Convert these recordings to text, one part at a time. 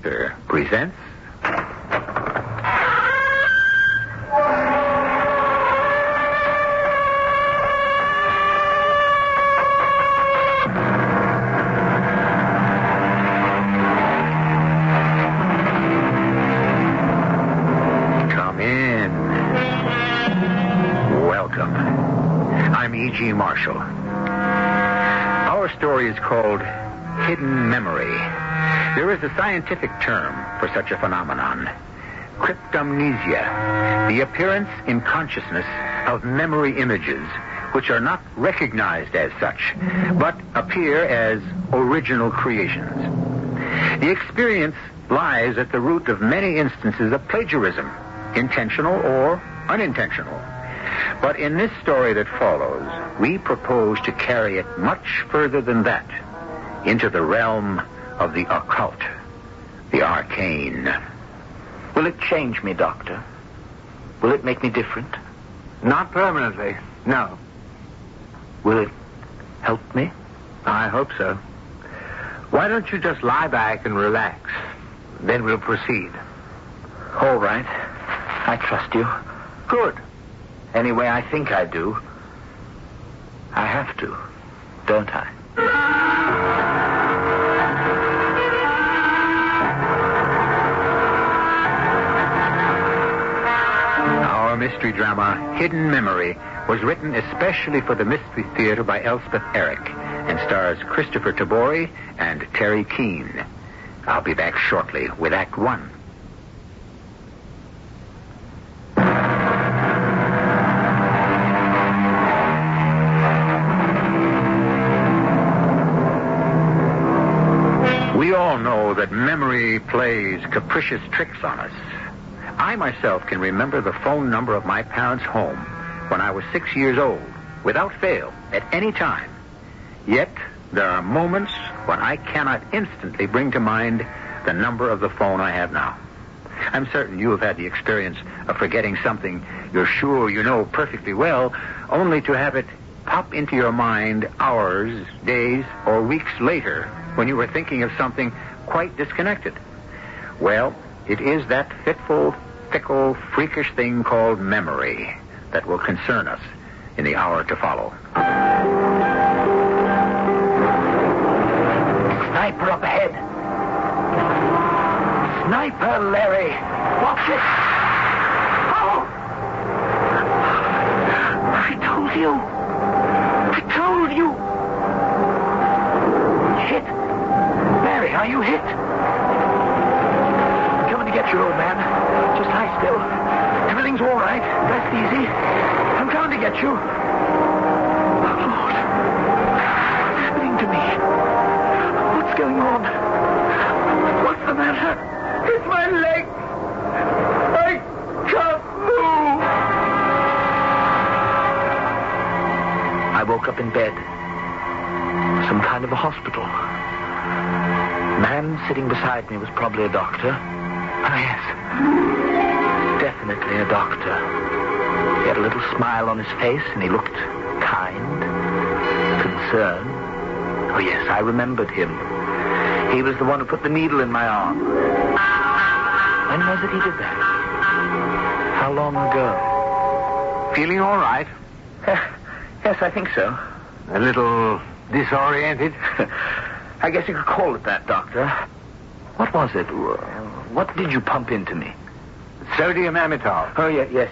presents... Come in. Welcome. I'm E.G. Marshall. Our story is called Hidden Memory. There is a scientific term for such a phenomenon, cryptomnesia, the appearance in consciousness of memory images which are not recognized as such, but appear as original creations. The experience lies at the root of many instances of plagiarism, intentional or unintentional. But in this story that follows, we propose to carry it much further than that, into the realm of the occult, the arcane. Will it change me, Doctor? Will it make me different? Not permanently, no. Will it help me? I hope so. Why don't you just lie back and relax? Then we'll proceed. All right. I trust you. Good. Anyway, I think I do. I have to, don't I? Our mystery drama, Hidden Memory, was written especially for the Mystery Theater by Elspeth Eric and stars Christopher Tabori and Terry Keane. I'll be back shortly with Act One. We all know that memory plays capricious tricks on us. I myself can remember the phone number of my parents' home when I was 6 years old, without fail, at any time. Yet, there are moments when I cannot instantly bring to mind the number of the phone I have now. I'm certain you have had the experience of forgetting something you're sure you know perfectly well, only to have it pop into your mind hours, days, or weeks later when you were thinking of something quite disconnected. Well, it is that fitful, fickle, freakish thing called memory that will concern us in the hour to follow. Sniper up ahead. Sniper, Larry. Watch it. Oh! I told you. I told you. Hit. Larry, are you hit? I'm coming to get you, old man. Just lie still. Everything's all right. Rest easy. I'm coming to get you. Oh, Lord. What's happening to me? What's going on? What's the matter? It's my leg. I can't move. I woke up in bed. Some kind of a hospital. The man sitting beside me was probably a doctor. Ah, yes. Definitely a doctor. He had a little smile on his face, and he looked kind, concerned. Oh, yes, I remembered him. He was the one who put the needle in my arm. When was it he did that? How long ago? Feeling all right? Yes, I think so. A little disoriented? I guess you could call it that, Doctor. What was it? What did you pump into me? Sodium amytal. Oh, yes.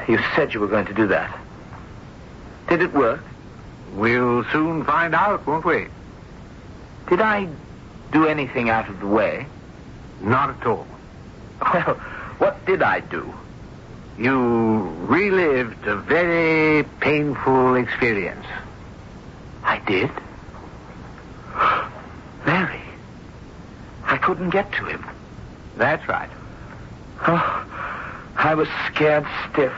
You said you were going to do that. Did it work? We'll soon find out, won't we? Did I do anything out of the way? Not at all. Well, what did I do? You relived a very painful experience. I did? Larry, I couldn't get to him. That's right. Oh, I was scared stiff.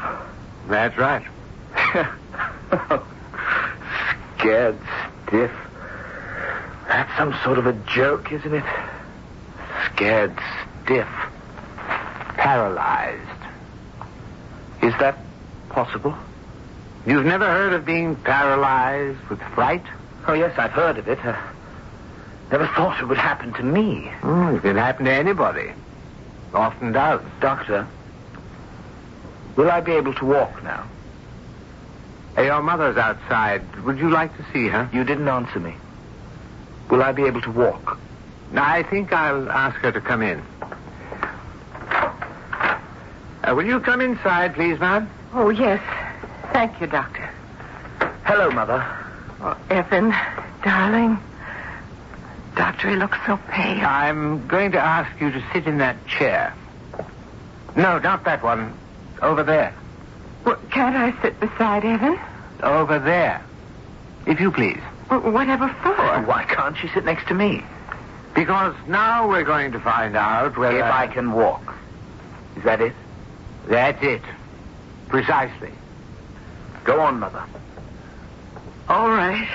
That's right. Scared stiff. That's some sort of a joke, isn't it? Scared stiff. Paralyzed. Is that possible? You've never heard of being paralyzed with fright? Oh, yes, I've heard of it. Never thought it would happen to me. It can happen to anybody. Often does. Doctor, will I be able to walk now? Your mother's outside. Would you like to see her? You didn't answer me. Will I be able to walk? I think I'll ask her to come in. Will you come inside, please, ma'am? Oh, yes. Thank you, Doctor. Hello, Mother. Oh, Evan, darling. Doctor, he looks so pale. I'm going to ask you to sit in that chair. No, not that one. Over there. Well, can't I sit beside Evan? Over there. If you please. Well, whatever for? Why can't she sit next to me? Because now we're going to find out whether... If I can walk. Is that it? That's it. Precisely. Go on, Mother. All right.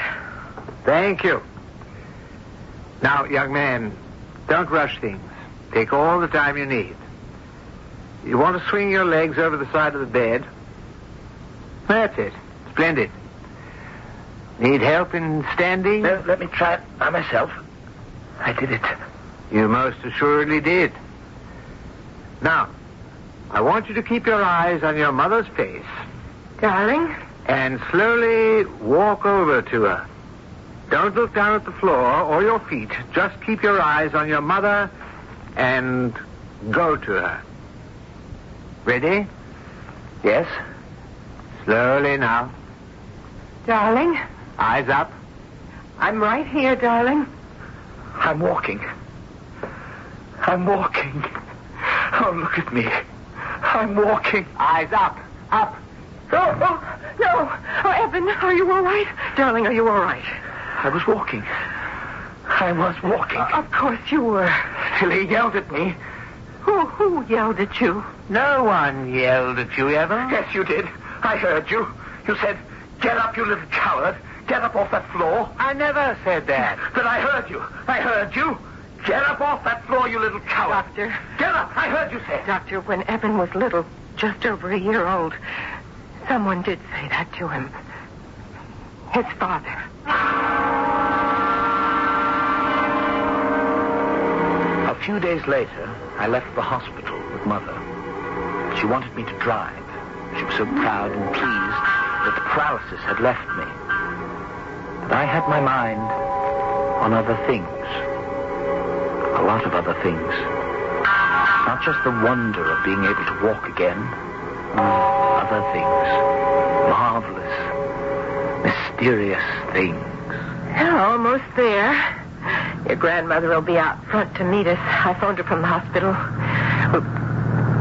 Thank you. Now, young man, don't rush things. Take all the time you need. You want to swing your legs over the side of the bed? That's it. Splendid. Need help in standing? No, let me try it by myself. I did it. You most assuredly did. Now, I want you to keep your eyes on your mother's face Darling? and slowly walk over to her. Don't look down at the floor or your feet. Just keep your eyes on your mother and go to her. Ready? Yes? Slowly now. Darling? Eyes up. I'm right here, darling. I'm walking. I'm walking. Oh, look at me. I'm walking. Eyes up. Up. Oh, no. Oh, Evan, are you all right? Darling, are you all right? I was walking. I was walking. Of course you were. Till he yelled at me. Who yelled at you? No one yelled at you ever. Yes, you did. I heard you. You said, "Get up, you little coward. Get up off that floor." I never said that. But I heard you. I heard you. Get up off that floor, you little coward. Doctor. Get up. I heard you say it. Doctor, when Evan was little, just over a year old, someone did say that to him. His father. A few days later, I left the hospital with Mother. She wanted me to drive. She was so proud and pleased that the paralysis had left me. But I had my mind on other things. A lot of other things. Not just the wonder of being able to walk again. Other things. Marvelous, mysterious things. We're almost there. Your grandmother will be out front to meet us. I phoned her from the hospital.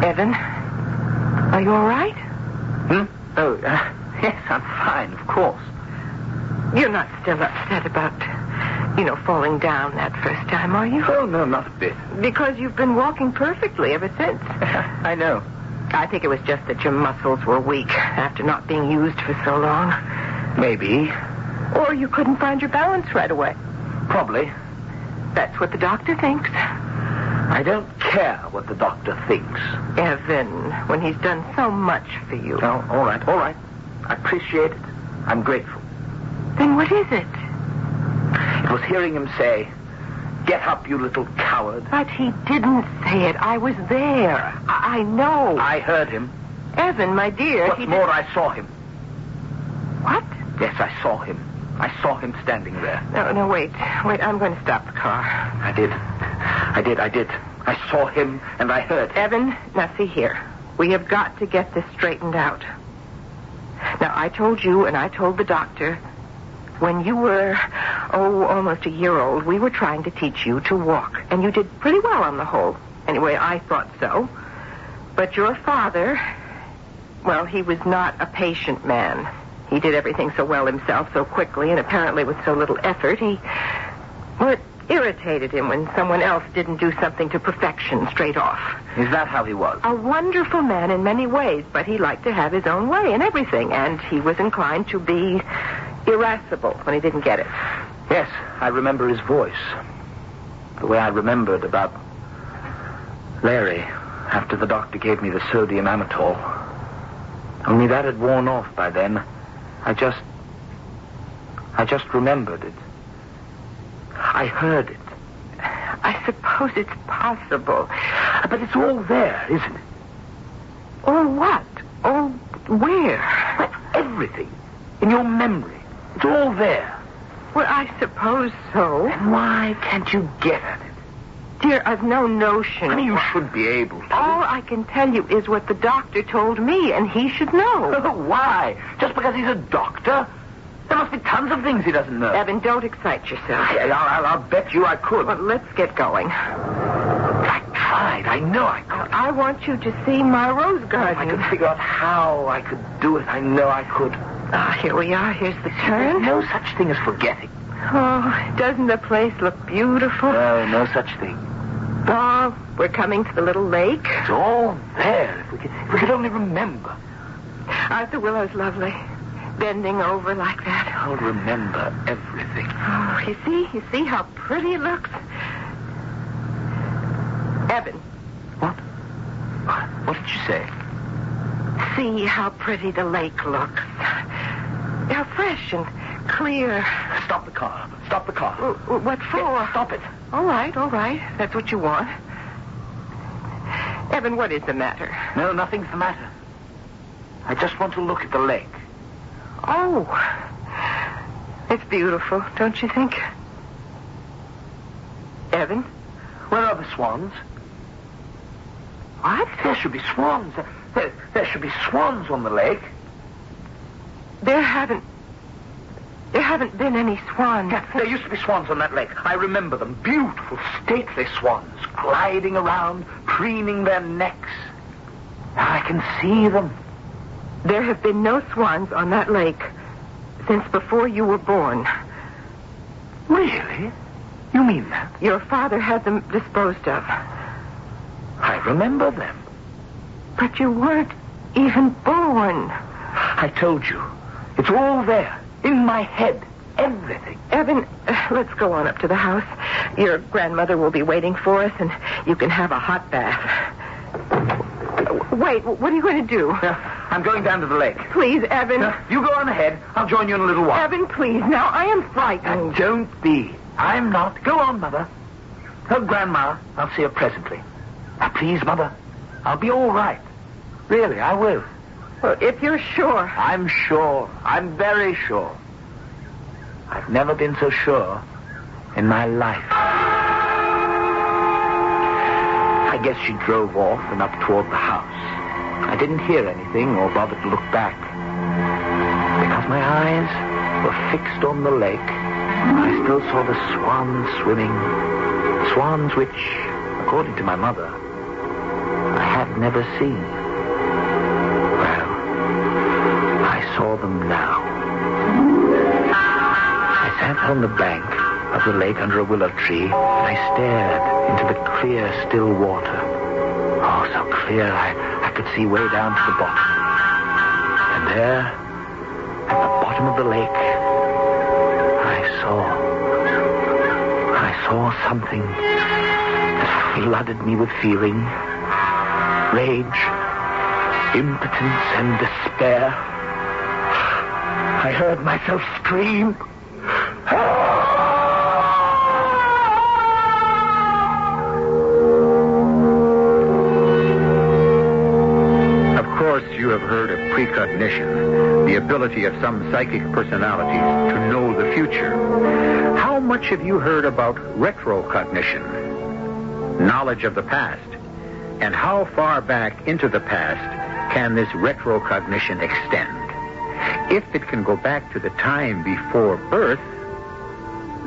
Evan, are you all right? Oh, yes, I'm fine, of course. You're not still upset about, falling down that first time, are you? Oh, no, not a bit. Because you've been walking perfectly ever since. I know. I think it was just that your muscles were weak after not being used for so long. Maybe. Or you couldn't find your balance right away. Probably. That's what the doctor thinks. I don't care what the doctor thinks. Evan, when he's done so much for you. Oh, all right. I appreciate it. I'm grateful. Then what is it? It was hearing him say, "Get up, you little coward." But he didn't say it. I was there. I know. I heard him. Evan, my dear. What's more, I saw him. What? Yes, I saw him. I saw him standing there. No, wait. I'm going to stop the car. I did. I saw him and I heard him. Evan, now see here. We have got to get this straightened out. Now, I told you and I told the doctor, when you were, almost a year old, we were trying to teach you to walk. And you did pretty well on the whole. Anyway, I thought so. But your father, well, he was not a patient man. He did everything so well himself, so quickly, and apparently with so little effort. It irritated him when someone else didn't do something to perfection straight off. Is that how he was? A wonderful man in many ways, but he liked to have his own way in everything, and he was inclined to be irascible when he didn't get it. Yes, I remember his voice. The way I remembered about Larry after the doctor gave me the sodium amytal. Only that had worn off by then. I just remembered it. I heard it. I suppose it's possible. But it's all there, isn't it? All what? All where? Well, everything. In your memory. It's all there. Well, I suppose so. Then why can't you get at it? Dear, I've no notion. I mean, you should be able to. All I can tell you is what the doctor told me, and he should know. Why? Just because he's a doctor? There must be tons of things he doesn't know. Evan, don't excite yourself. I'll bet you I could. Well, let's get going. I tried. I know I could. I want you to see my rose garden. If I could figure out how I could do it, I know I could. Here we are. Here's the turn. There's no such thing as forgetting. Oh, doesn't the place look beautiful? No such thing. Oh, we're coming to the little lake. It's all there. If we could only remember. Aren't the willows lovely? Bending over like that. I'll remember everything. Oh, you see how pretty it looks? Evan. What? What did you say? See how pretty the lake looks. How fresh and clear. Stop the car. Stop the car. What for? Yeah, stop it. All right. That's what you want. Evan, what is the matter? No, nothing's the matter. I just want to look at the lake. Oh. It's beautiful, don't you think? Evan? Where are the swans? What? There should be swans. There should be swans on the lake. There haven't been any swans. Yeah, there used to be swans on that lake. I remember them. Beautiful, stately swans, gliding around, preening their necks. Now I can see them. There have been no swans on that lake since before you were born. Really? You mean that? Your father had them disposed of. I remember them. But you weren't even born. I told you. It's all there. In my head. Everything. Evan, let's go on up to the house. Your grandmother will be waiting for us, and you can have a hot bath. Wait, what are you going to do? I'm going down to the lake. Please, Evan. You go on ahead. I'll join you in a little while. Evan, please. Now, I am frightened. Don't be. I'm not. Go on, Mother. Oh, Grandma, I'll see her presently. Now, please, Mother. I'll be all right. Really, I will. Well, if you're sure. I'm sure. I'm very sure. I've never been so sure in my life. I guess she drove off and up toward the house. I didn't hear anything or bother to look back. Because my eyes were fixed on the lake, I still saw the swans swimming. Swans which, according to my mother, I had never seen. Well, I saw them now. I sat on the bank of the lake under a willow tree, and I stared into the clear, still water. Oh, so clear I could see way down to the bottom. And there, at the bottom of the lake, I saw something that flooded me with feeling. Rage, impotence, and despair. I heard myself scream. Of course, you have heard of precognition, the ability of some psychic personalities to know the future. How much have you heard about retrocognition, knowledge of the past? And how far back into the past can this retrocognition extend? If it can go back to the time before birth,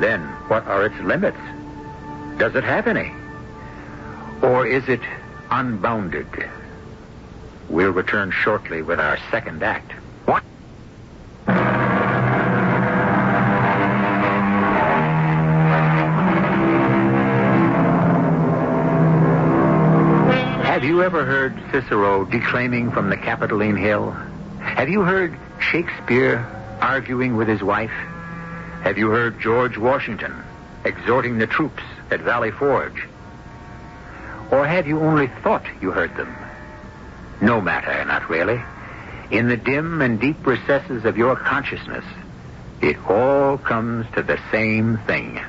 then what are its limits? Does it have any? Or is it unbounded? We'll return shortly with our second act. What? Have you ever heard Cicero declaiming from the Capitoline Hill? Have you heard Shakespeare arguing with his wife? Have you heard George Washington exhorting the troops at Valley Forge? Or have you only thought you heard them? No matter, not really. In the dim and deep recesses of your consciousness, it all comes to the same thing.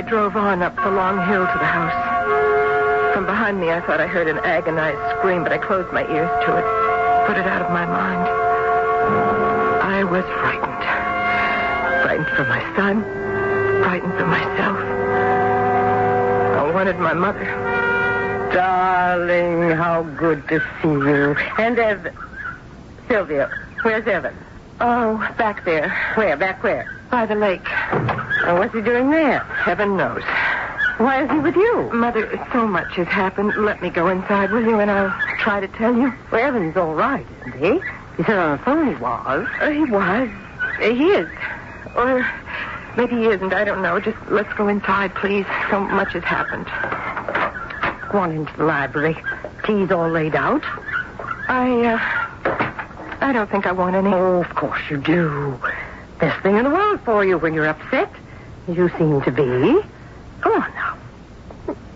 drove on up the long hill to the house. From behind me, I thought I heard an agonized scream, but I closed my ears to it, put it out of my mind. I was frightened. Frightened for my son, frightened for myself. I wanted my mother. Darling, how good to see you. And Evan. Sylvia, where's Evan? Oh, back there. Where? Back where? By the lake. Oh, what's he doing there? Heaven knows. Why is he with you? Mother, so much has happened. Let me go inside, will you, and I'll try to tell you. Well, Evan's all right, isn't he? He said on the phone he was. He was. He is. Or maybe he isn't. I don't know. Just let's go inside, please. So much has happened. Go on into the library. Tea's all laid out. I don't think I want any. Oh, of course you do. Best thing in the world for you when you're upset. You seem to be. Come on now.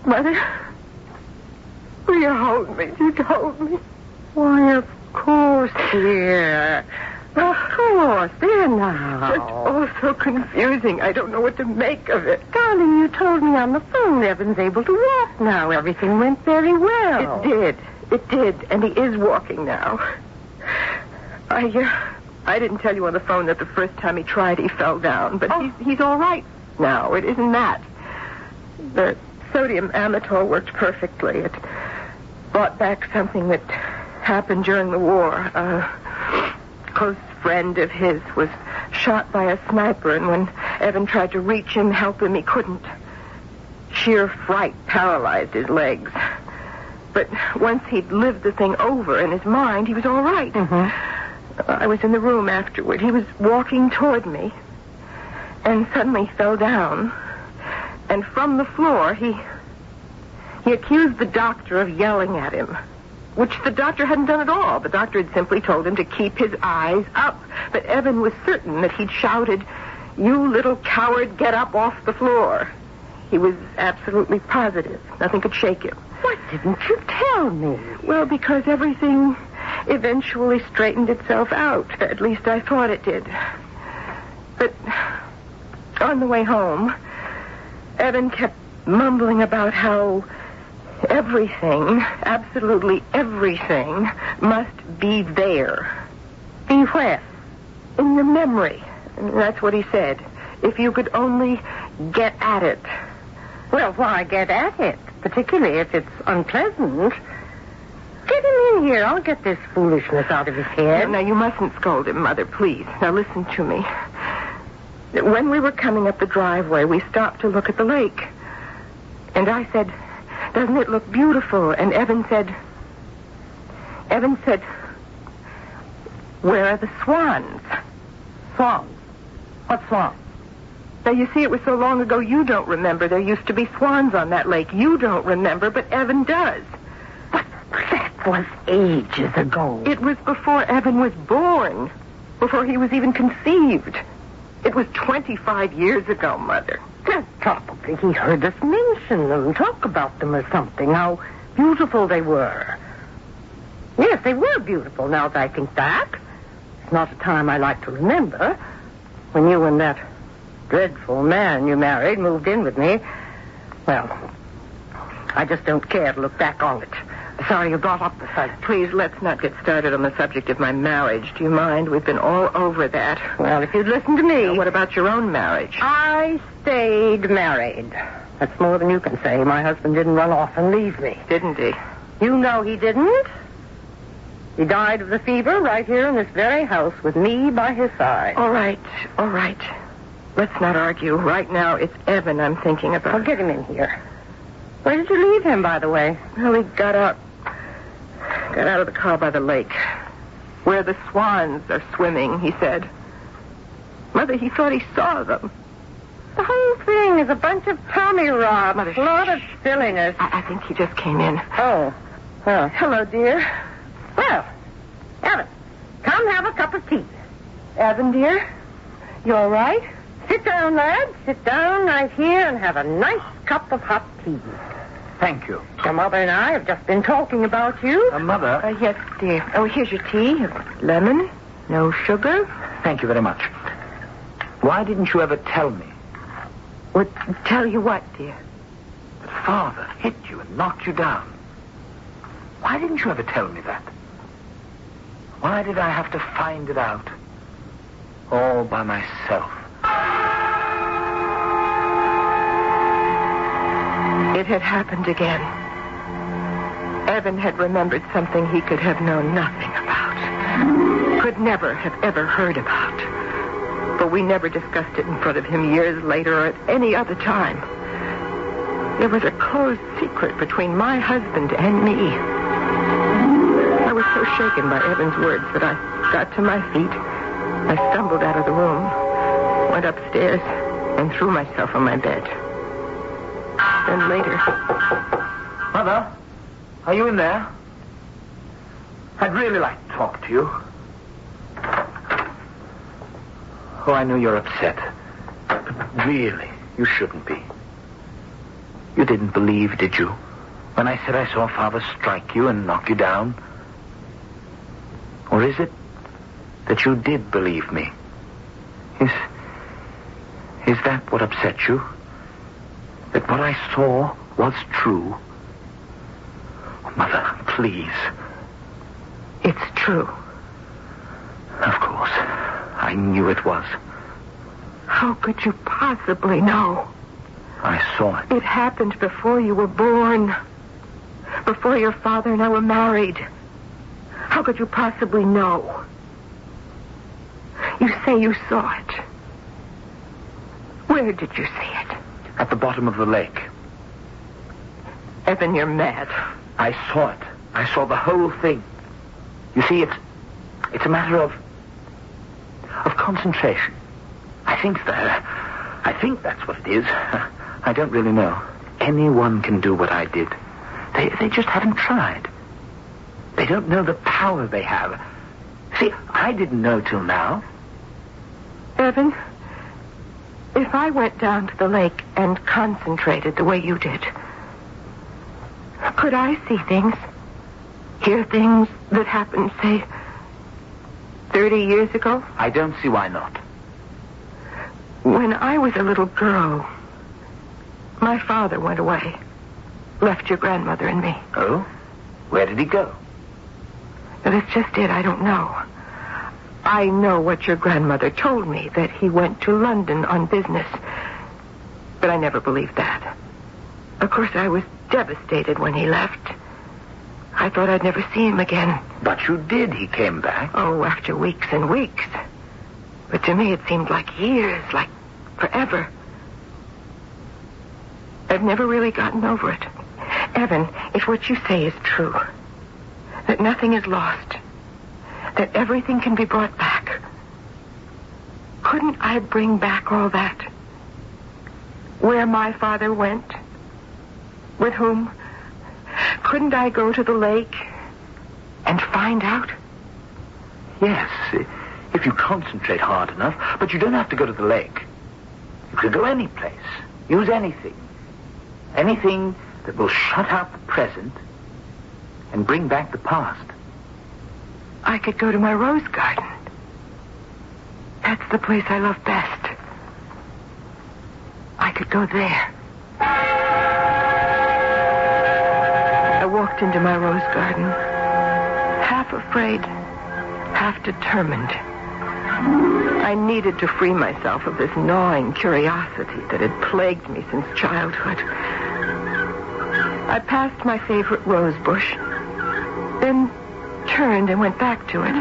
Mother, will you hold me? Just hold me. Why, of course, dear. Of course. There now. It's all so confusing. I don't know what to make of it. Darling, you told me on the phone Evan's able to walk now. Everything went very well. It did. It did. And he is walking now. I didn't tell you on the phone that the first time he tried, he fell down. But he's all right now. It isn't that. The sodium amytal worked perfectly. It brought back something that happened during the war. A close friend of his was shot by a sniper, and when Evan tried to reach him, help him, he couldn't. Sheer fright paralyzed his legs. But once he'd lived the thing over in his mind, he was all right. Mm-hmm. I was in the room afterward. He was walking toward me and suddenly fell down. And from the floor, he accused the doctor of yelling at him, which the doctor hadn't done at all. The doctor had simply told him to keep his eyes up. But Evan was certain that he'd shouted, "You little coward, get up off the floor." He was absolutely positive. Nothing could shake him. What didn't you tell me? Well, because everything eventually straightened itself out. At least I thought it did. But on the way home, Evan kept mumbling about how everything, absolutely everything, must be there. Be where? In your memory. And that's what he said. If you could only get at it. Well, why get at it? Particularly if it's unpleasant. Get him in here. I'll get this foolishness out of his head. Now, you mustn't scold him, Mother, please. Now, listen to me. When we were coming up the driveway, we stopped to look at the lake. And I said, "Doesn't it look beautiful?" And Evan said, "Where are the swans?" Swans? What swans? Now, you see, it was so long ago you don't remember. There used to be swans on that lake. You don't remember, but Evan does. But that was ages ago. It was before Evan was born, before he was even conceived. It was 25 years ago, Mother. Probably he heard us mention them, talk about them or something, how beautiful they were. Yes, they were beautiful, now that I think back. It's not a time I like to remember. When you and that dreadful man you married moved in with me, well, I just don't care to look back on it. Sorry you brought up the subject. Please, let's not get started on the subject of my marriage. Do you mind? We've been all over that. Well, if you'd listen to me... Now, what about your own marriage? I stayed married. That's more than you can say. My husband didn't run off and leave me. Didn't he? You know he didn't. He died of the fever right here in this very house with me by his side. All right. Let's not argue. Right now, it's Evan I'm thinking about. I'll get him in here. Where did you leave him, by the way? Well, he got out of the car by the lake, where the swans are swimming, he said. Mother, he thought he saw them. The whole thing is a bunch of tommy-rot. Mother, a lot of silliness. I think he just came in. Oh. Well. Hello, dear. Well, Evan, come have a cup of tea. Evan, dear, you all right? Sit down, lad. Sit down right here and have a nice cup of hot tea. Thank you. Your mother and I have just been talking about you. Mother? Yes, dear. Oh, here's your tea. Lemon, no sugar. Thank you very much. Why didn't you ever tell me? Well, tell you what, dear. That Father hit you and knocked you down. Why didn't you ever tell me that? Why did I have to find it out? All by myself. It had happened again. Evan had remembered something he could have known nothing about. Could never have ever heard about. But we never discussed it in front of him years later or at any other time. There was a closed secret between my husband and me. I was so shaken by Evan's words that I got to my feet. I stumbled out of the room, went upstairs, and threw myself on my bed. Then later... Mother, are you in there? I'd really like to talk to you. Oh, I know you're upset. But really, you shouldn't be. You didn't believe, did you? When I said I saw Father strike you and knock you down? Or is it that you did believe me? Is that what upset you? That what I saw was true? Oh, Mother, please. It's true. Of course. I knew it was. How could you possibly know? I saw it. It happened before you were born. Before your father and I were married. How could you possibly know? You say you saw it. Where did you see it? At the bottom of the lake. Evan, you're mad. I saw it. I saw the whole thing. You see, it's a matter of concentration. I think that's what it is. I don't really know. Anyone can do what I did. They just haven't tried. They don't know the power they have. See, I didn't know till now. Evan, if I went down to the lake and concentrated the way you did, could I see things? Hear things that happened, say, 30 years ago? I don't see why not. When I was a little girl, my father went away. Left your grandmother and me. Oh? Where did he go? That's just it. I don't know. I know what your grandmother told me, that he went to London on business. But I never believed that. Of course, I was devastated when he left. I thought I'd never see him again. But you did. He came back. Oh, after weeks and weeks. But to me, it seemed like years, like forever. I've never really gotten over it. Evan, if what you say is true, that nothing is lost, that everything can be brought back, couldn't I bring back all that? Where my father went? With whom? Couldn't I go to the lake and find out? Yes, if you concentrate hard enough. But you don't have to go to the lake. You could go any place. Use anything. Anything that will shut out the present and bring back the past. I could go to my rose garden. That's the place I love best. I could go there. I walked into my rose garden, half afraid, half determined. I needed to free myself of this gnawing curiosity that had plagued me since childhood. I passed my favorite rose bush, then turned and went back to it.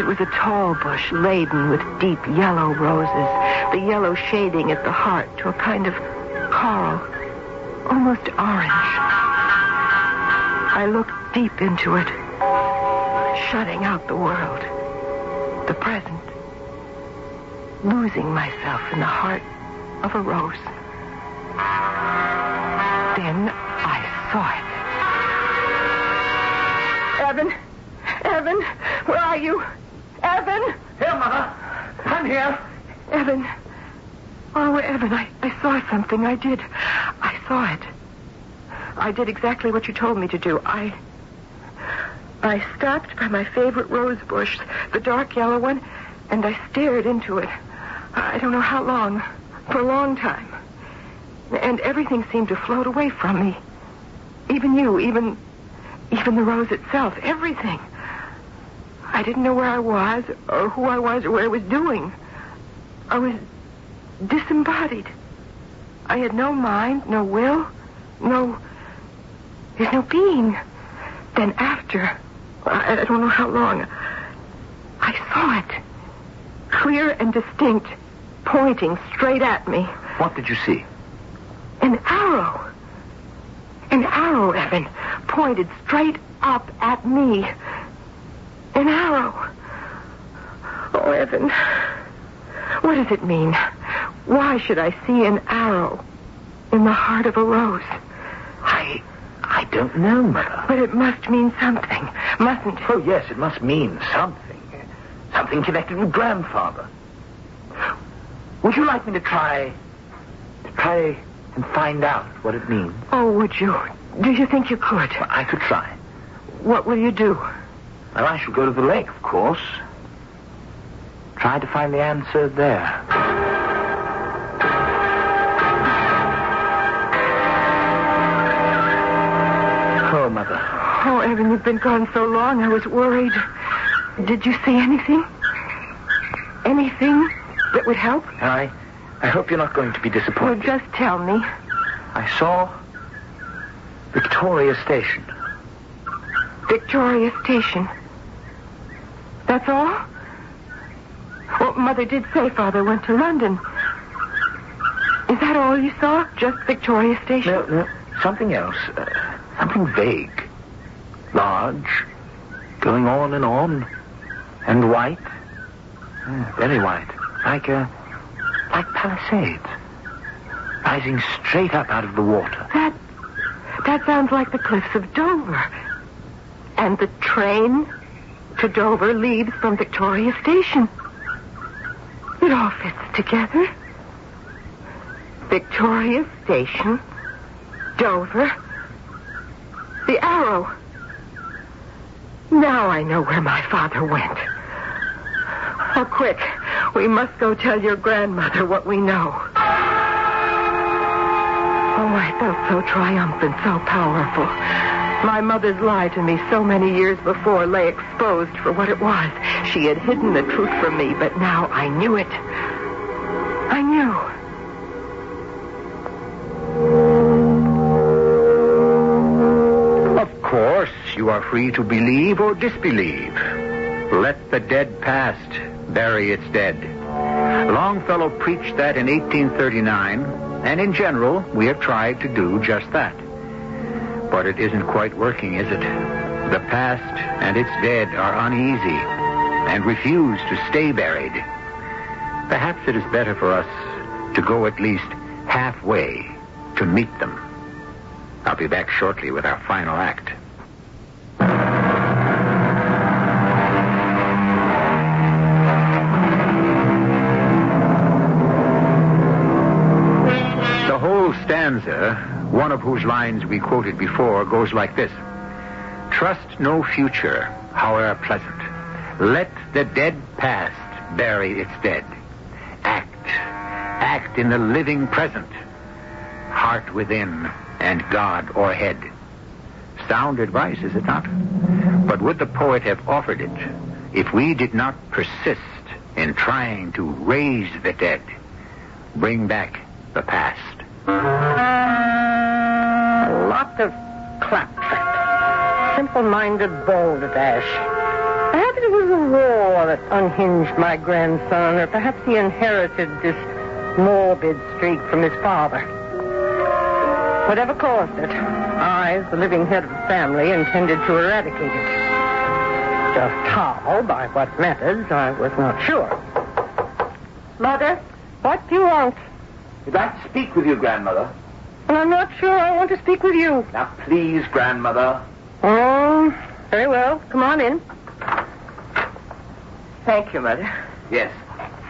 It was a tall bush laden with deep yellow roses, the yellow shading at the heart to a kind of coral, almost orange. I looked deep into it, shutting out the world, the present, losing myself in the heart of a rose. Then I saw it. Evan, where are you? Evan! Here, Mother. I'm here. Evan. Oh, Evan, I saw something. I did. I saw it. I did exactly what you told me to do. I stopped by my favorite rose bush, the dark yellow one, and I stared into it. I don't know how long. For a long time. And everything seemed to float away from me. Even you, even the rose itself, everything. I didn't know where I was, or who I was, or what I was doing. I was disembodied. I had no mind, no will, there's no being. Then after, I don't know how long, I saw it. Clear and distinct, pointing straight at me. What did you see? An arrow. An arrow, Evan, pointed straight up at me. An arrow. Oh, Evan, what does it mean? Why should I see an arrow in the heart of a rose? I don't know, Mother. But it must mean something, mustn't it? Oh, yes, it must mean something. Something connected with Grandfather. Would you like me to try and find out what it means? Oh, would you? Do you think you could? Well, I could try. What will you do? Well, I shall go to the lake, of course. Try to find the answer there. Oh, Mother. Oh, Evan, you've been gone so long, I was worried. Did you see anything? Anything that would help? I hope you're not going to be disappointed. Well, just tell me. I saw Victoria Station. Victoria Station. That's all? Well, Mother did say Father went to London. Is that all you saw? Just Victoria Station? No. Something else. Something vague. Large. Going on. And white. Very white. Like Palisades. Rising straight up out of the water. That sounds like the cliffs of Dover. And the train to Dover leaves from Victoria Station. It all fits together. Victoria Station, Dover, the arrow. Now I know where my father went. Oh, quick. We must go tell your grandmother what we know. Oh, I felt so triumphant, so powerful. My mother's lie to me so many years before lay exposed for what it was. She had hidden the truth from me, but now I knew it. I knew. Of course, you are free to believe or disbelieve. Let the dead past bury its dead. Longfellow preached that in 1839, and in general, we have tried to do just that. But it isn't quite working, is it? The past and its dead are uneasy and refuse to stay buried. Perhaps it is better for us to go at least halfway to meet them. I'll be back shortly with our final act. The whole stanza, one of whose lines we quoted before, goes like this. Trust no future, however pleasant. Let the dead past bury its dead. Act in the living present. Heart within and God o'erhead. Sound advice, is it not? But would the poet have offered it if we did not persist in trying to raise the dead, bring back the past? A lot of claptrap. Simple-minded balderdash. Perhaps it was the war that unhinged my grandson, or perhaps he inherited this morbid streak from his father. Whatever caused it, I, as the living head of the family, intended to eradicate it. Just how, by what methods, I was not sure. Mother, what do you want? I'd like to speak with you, Grandmother. Well, I'm not sure I want to speak with you. Now, please, Grandmother. Oh, very well. Come on in. Thank you, Mother. Yes.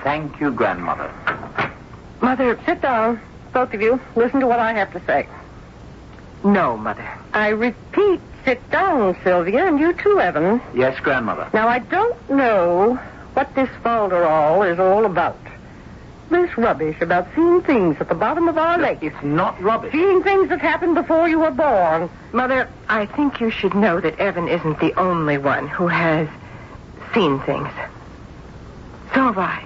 Thank you, Grandmother. Mother, sit down. Both of you. Listen to what I have to say. No, Mother. I repeat, sit down, Sylvia, and you too, Evan. Yes, Grandmother. Now, I don't know what this folderol is all about. this rubbish about seeing things at the bottom of our lake? It's not rubbish. Seeing things that happened before you were born. Mother, I think you should know that Evan isn't the only one who has seen things. So have I.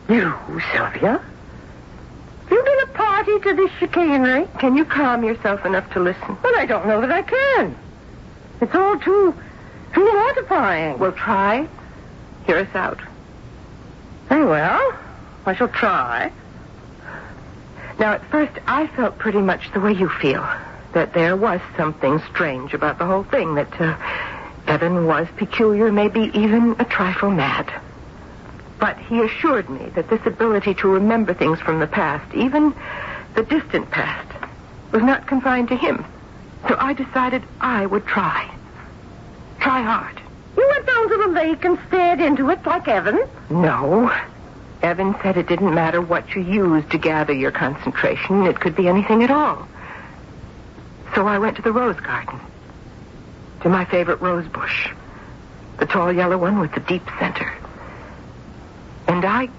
You, Sylvia? You've been a party to this chicanery? Can you calm yourself enough to listen? Well, I don't know that I can. It's all too mortifying. Well, try. Hear us out. Very well. I shall try. Now, at first, I felt pretty much the way you feel. That there was something strange about the whole thing. That Evan was peculiar, maybe even a trifle mad. But he assured me that this ability to remember things from the past, even the distant past, was not confined to him. So I decided I would try. Try hard. You went down to the lake and stared into it like Evan? No. Evan said it didn't matter what you used to gather your concentration. It could be anything at all. So I went to the rose garden. To my favorite rose bush. The tall yellow one with the deep center. And I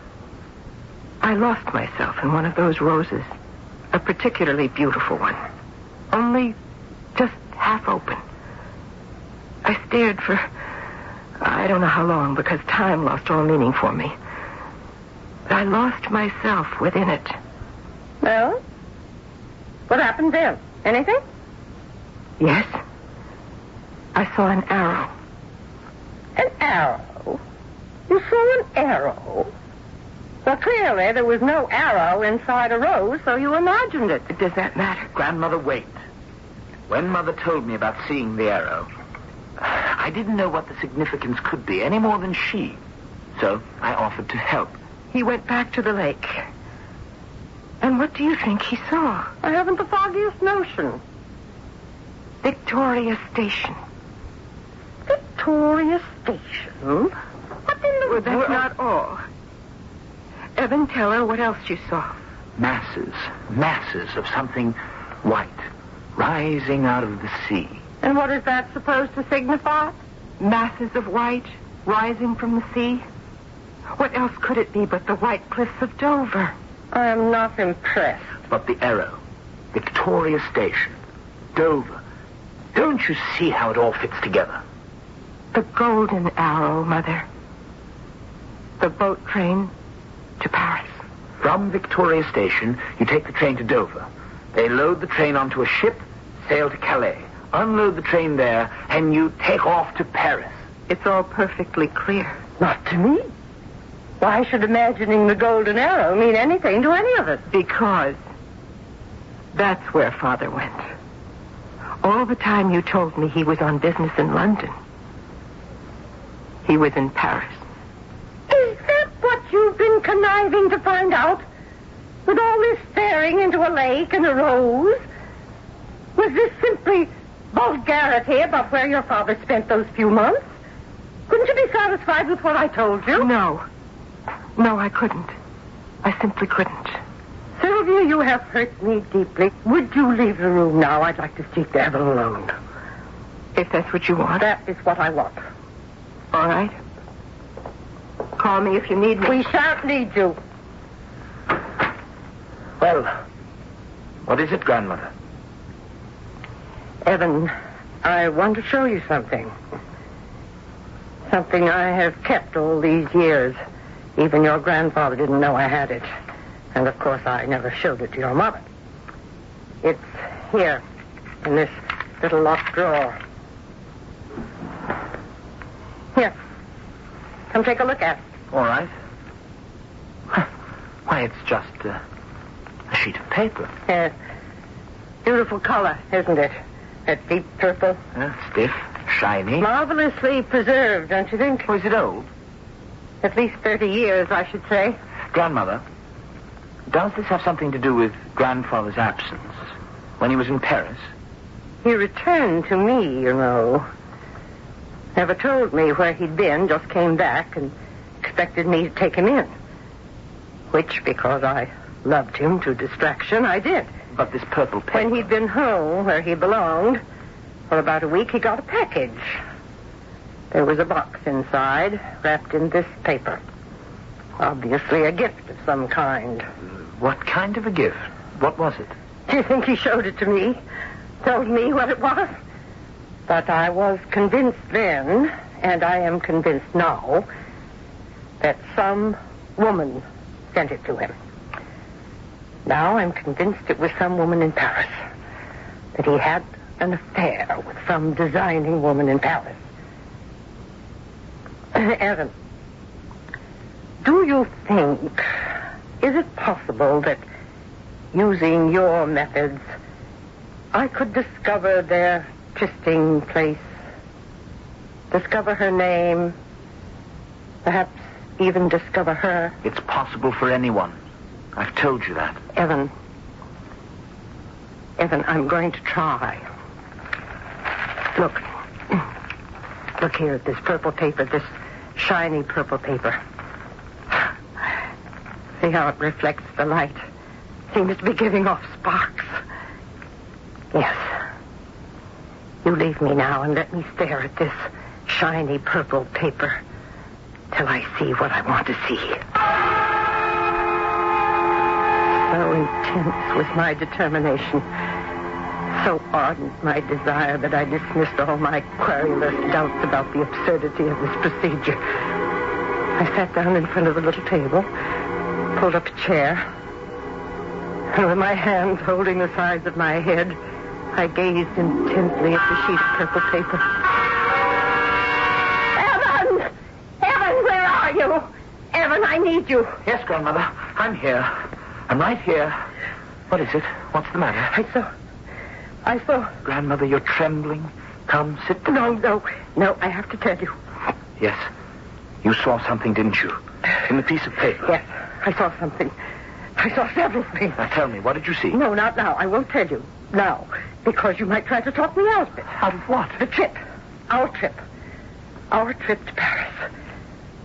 lost myself in one of those roses. A particularly beautiful one. Only just half open. I stared for, I don't know how long, because time lost all meaning for me. But I lost myself within it. Well? What happened then? Anything? Yes. I saw an arrow. An arrow? You saw an arrow? Well, clearly there was no arrow inside a rose, so you imagined it. Does that matter? Grandmother, wait. When Mother told me about seeing the arrow, I didn't know what the significance could be, any more than she. So I offered to help. He went back to the lake. And what do you think he saw? I haven't the foggiest notion. Victoria Station. Victoria Station? What in the Well, that's world? not all. Evan, tell her what else you saw. Masses of something white, rising out of the sea. And what is that supposed to signify? Masses of white rising from the sea. What else could it be but the white cliffs of Dover? I am not impressed. But the arrow, Victoria Station, Dover. Don't you see how it all fits together? The golden arrow, Mother. The boat train to Paris. From Victoria Station, you take the train to Dover. They load the train onto a ship, sail to Calais, unload the train there, and you take off to Paris. It's all perfectly clear. Not to me. Why should imagining the golden arrow mean anything to any of us? Because that's where Father went. All the time you told me he was on business in London. He was in Paris. Is that what you've been conniving to find out? With all this staring into a lake and a rose? Was this simply vulgarity about where your father spent those few months? Couldn't you be satisfied with what I told you? No. No, I couldn't. I simply couldn't. Sylvia, you have hurt me deeply. Would you leave the room now? I'd like to speak to Evan alone. If that's what you want. That is what I want. All right. Call me if you need me. We shan't need you. Well, what is it, Grandmother? Evan, I want to show you something. Something I have kept all these years. Even your grandfather didn't know I had it. And, of course, I never showed it to your mother. It's here, in this little locked drawer. Here. Come take a look at it. All right. Why, it's just a sheet of paper. Yes. Beautiful color, isn't it? That deep purple. Stiff, shiny. Marvelously preserved, don't you think? Oh, is it old? At least 30 years, I should say. Grandmother, does this have something to do with Grandfather's absence when he was in Paris? He returned to me, you know. Never told me where he'd been, just came back and expected me to take him in. Which, because I loved him to distraction, I did. But this purple paper... When he'd been home, where he belonged, for about a week, he got a package. There was a box inside, wrapped in this paper. Obviously a gift of some kind. What kind of a gift? What was it? Do you think he showed it to me? Told me what it was? But I was convinced then, and I am convinced now, that some woman sent it to him. Now I'm convinced it was some woman in Paris. That he had an affair with some designing woman in Paris. Evan, do you think, is it possible that using your methods, I could discover their trysting place, discover her name, perhaps even discover her? It's possible for anyone. I've told you that. Evan, I'm going to try. Look here at this purple paper, this shiny purple paper. See how it reflects the light. Seems to be giving off sparks. Yes. You leave me now and let me stare at this shiny purple paper till I see what I want to see. So intense was my determination, so ardent my desire that I dismissed all my querulous doubts about the absurdity of this procedure. I sat down in front of the little table, pulled up a chair, and with my hands holding the sides of my head, I gazed intently at the sheet of purple paper. Evan! Evan, where are you? Evan, I need you. Yes, Grandmother. I'm here. I'm right here. What is it? What's the matter? I saw... Grandmother, you're trembling. Come, sit down. No, I have to tell you. Yes. You saw something, didn't you? In the piece of paper. Yes, I saw something. I saw several things. Now tell me, what did you see? No, not now. I won't tell you. Now. Because you might try to talk me out of it. Out of what? The trip. Our trip. Our trip to Paris.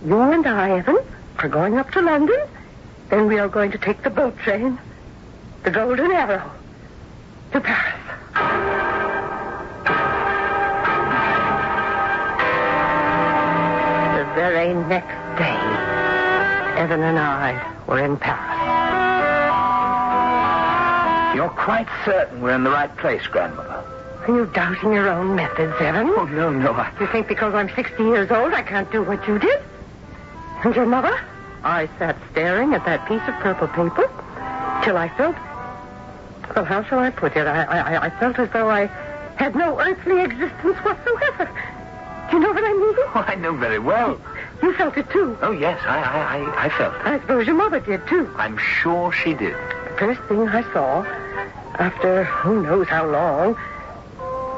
You and I, Evan, are going up to London. Then we are going to take the boat train, the Golden Arrow, to Paris. The very next day, Evan and I were in Paris. You're quite certain we're in the right place, Grandmother? Are you doubting your own methods, Evan? Oh, no. You think because I'm 60 years old I can't do what you did? And your mother? I sat staring at that piece of purple paper till I felt... Well, how shall I put it? I felt as though I had no earthly existence whatsoever. Do you know what I mean? Oh, I know very well. You felt it, too. Oh, yes, I felt it. I suppose your mother did, too. I'm sure she did. The first thing I saw, after who knows how long,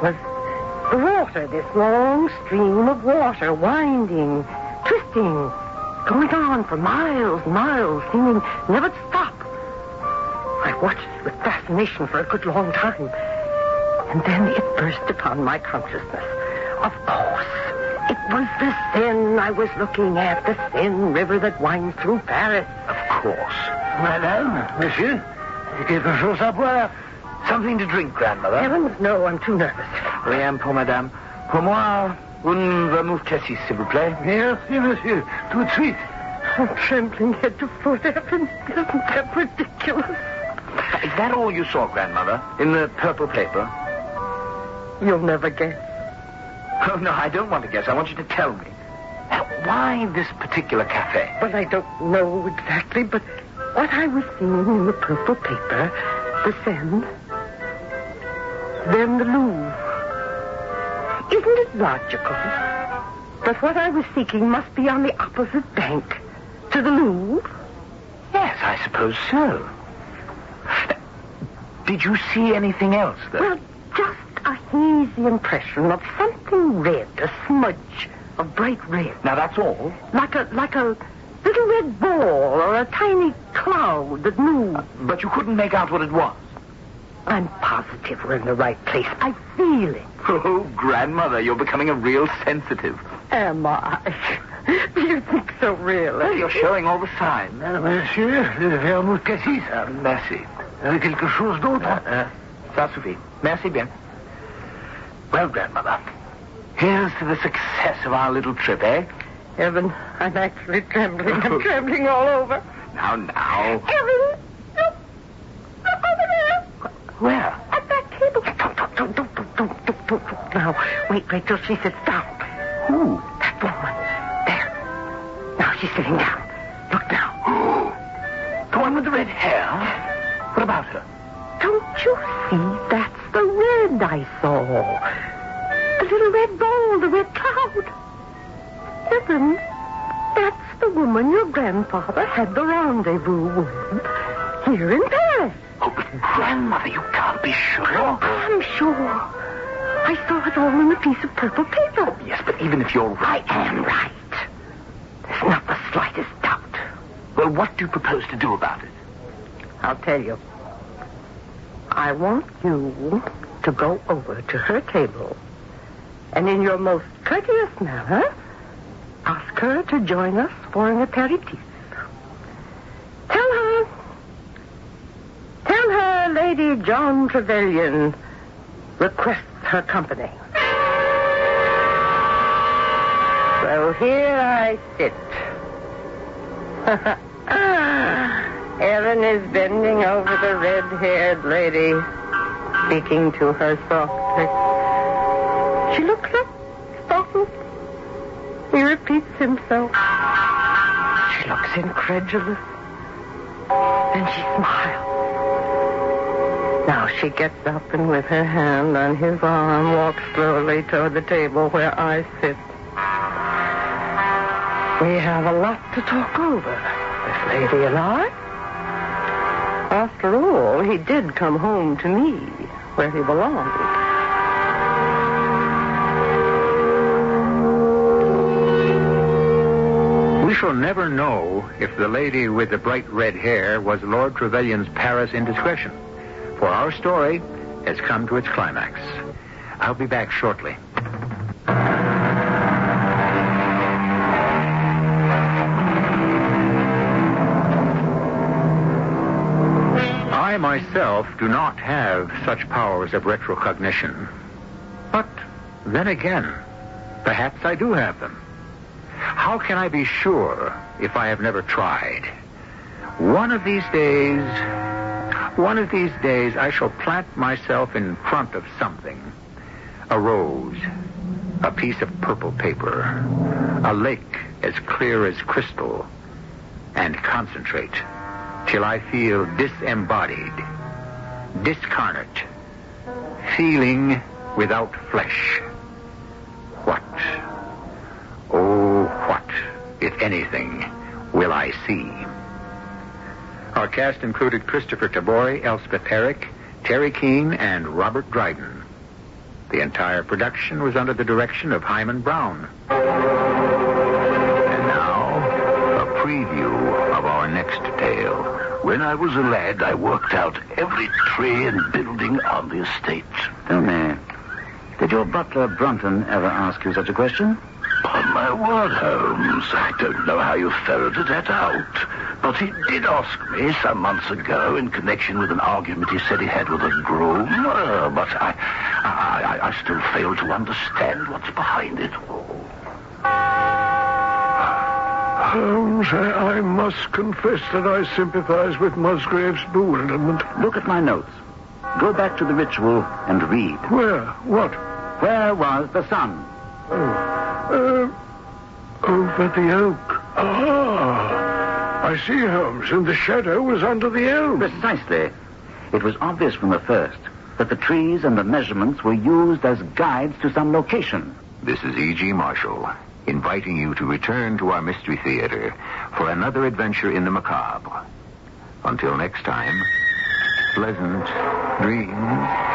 was the water, this long stream of water, winding, twisting, going on for miles and miles, seeming never to stop. I watched it with fascination for a good long time. And then it burst upon my consciousness. Of course, it was the Seine I was looking at, the Seine River that winds through Paris. Of course. Madame, monsieur, quelque chose à boire? Something to drink, Grandmother. Heavens, no, I'm too nervous. Rien pour madame. Pour moi, une vermouth cassis, s'il vous plaît. Merci, monsieur. Tout de suite. I'm trembling head to foot. Isn't that ridiculous? Is that all you saw, Grandmother, in the purple paper? You'll never guess. Oh, no, I don't want to guess. I want you to tell me. Now, why this particular cafe? Well, I don't know exactly, but what I was seeing in the purple paper, the Seine, then the Louvre. Isn't it logical that what I was seeking must be on the opposite bank to the Louvre? Yes, I suppose so. Did you see anything else, though? Well, just a hazy impression of something red, a smudge of bright red. Now, that's all? Like a little red ball or a tiny cloud that moved. But you couldn't make out what it was? I'm positive we're in the right place. I feel it. Oh, Grandmother, you're becoming a real sensitive. Am I? Do you think so, really? Well, you're showing all the signs. Monsieur, le vermouth cassis. Merci. Quelque chose d'autre? Ça suffit. Merci bien. Well, Grandmother, here's to the success of our little trip, eh? Evan, I'm actually trembling. I'm trembling all over. Now. Evan, look over there. Where? At that table. Don't. Now, wait till she sits down. Who? That woman. There. Now she's sitting down. Look now. The one with the red hair? What about her? Don't you see? That's the red I saw. The little red ball, the red cloud. Evan, that's the woman your grandfather had the rendezvous with here in Paris. Oh, but Grandmother, you can't be sure. I'm sure. I saw it all in a piece of purple paper. Yes, but even if you're right... I am right. There's not the slightest doubt. Well, what do you propose to do about it? I'll tell you. I want you to go over to her table and in your most courteous manner ask her to join us for an aperitif. Tell her Lady John Trevelyan requests her company. So here I sit. Erin is bending over the red-haired lady, speaking to her softly. She looks up, startled. He repeats himself. She looks incredulous. Then she smiles. Now she gets up and with her hand on his arm walks slowly toward the table where I sit. We have a lot to talk over, this lady and I. After all, he did come home to me, where he belonged. We shall never know if the lady with the bright red hair was Lord Trevelyan's Paris indiscretion, for our story has come to its climax. I'll be back shortly. I myself do not have such powers of retrocognition. But then again, perhaps I do have them. How can I be sure if I have never tried? One of these days, I shall plant myself in front of something. A rose, a piece of purple paper, a lake as clear as crystal, and concentrate till I feel disembodied, discarnate, feeling without flesh. What, oh, what, if anything, will I see? Our cast included Christopher Tabori, Elspeth Eric, Terry Keane, and Robert Dryden. The entire production was under the direction of Himan Brown. And now, a preview of our next tale. When I was a lad, I worked out every tree and building on the estate. Tell me, did your butler Brunton ever ask you such a question? Upon my word, Holmes, I don't know how you ferreted that out. But he did ask me some months ago in connection with an argument he said he had with a groom. But I still fail to understand what's behind it all. Holmes, I must confess that I sympathize with Musgrave's bewilderment. Look at my notes. Go back to the ritual and read. Where? What? Where was the sun? Over the oak. Ah, I see, Holmes, and the shadow was under the elm. Precisely. It was obvious from the first that the trees and the measurements were used as guides to some location. This is E.G. Marshall, inviting you to return to our Mystery Theater for another adventure in the macabre. Until next time, pleasant dreams.